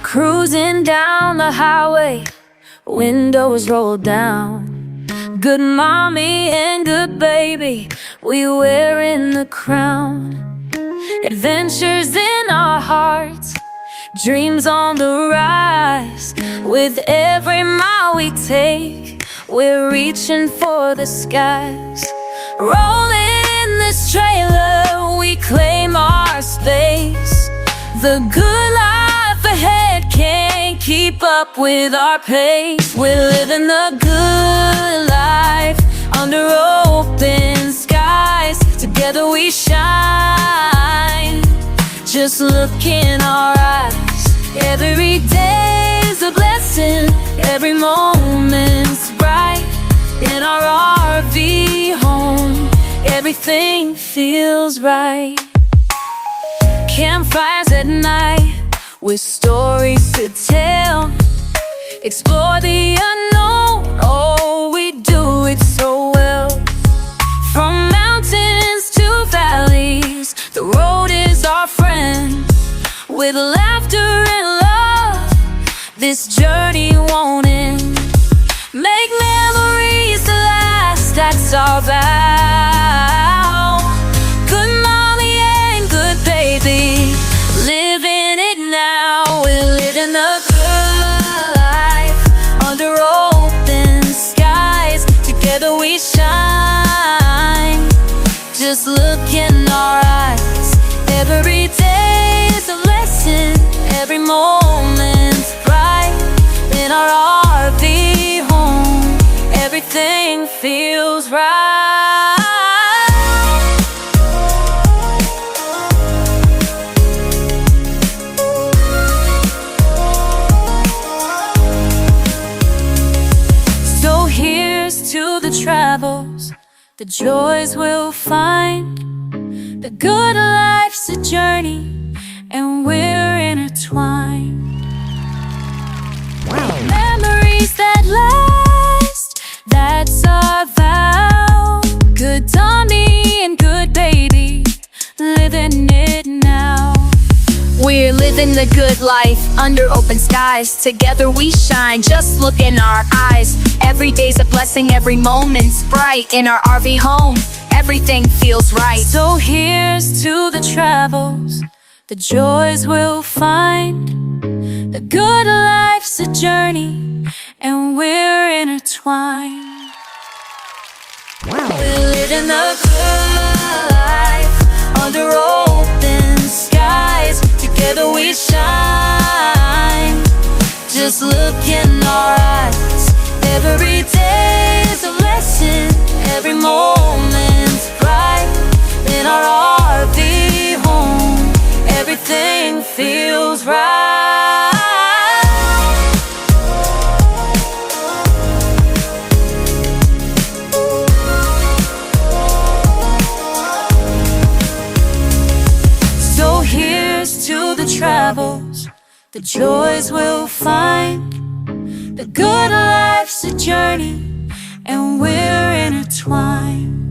Cruising down the highway, windows rolled down. Good mommy and good baby, we wearing the crown. Adventures in our hearts, dreams on the rise. With every mile we take, we're reaching for the skies. Rolling this trailer, we claim our space. The good life ahead can't keep up with our pace. We're living the good life under open skies. Together we shine, just look in our eyes. Every day's a blessing, every moment's bright. In our RV home, everything feels right. Campfires at night, with stories to tell. Explore the unknown, oh, we do it so well. From mountains to valleys, the road is our friend. With laughter and love, this journey won't end. Make memories to last, that's our vow. Good mommy and good baby, living it now. We're living the good life under open skies. Together we shine, just look in our eyes. Every day's a lesson, every moment's bright. In our RV home, everything feels right. So here's to the travels, the joys we'll find. The good life's a journey, and we're intertwined. Memories that last, that's our vow. Good mommy and good baby, living it now. We're living the good life under open skies. Together we shine, just look in our eyes. Every day's a blessing, every moment's bright. In our RV home, everything feels right. So here's to the travels, the joys we'll find. The good life's a journey, and we're intertwined. We're living the good life under open skies. Together we shine, just look in our eyes. Every day's a lesson, every moment's bright. In our RV home, everything feels right. So here's to the travels, the joys we'll find. The good life's a journey, and we're intertwined.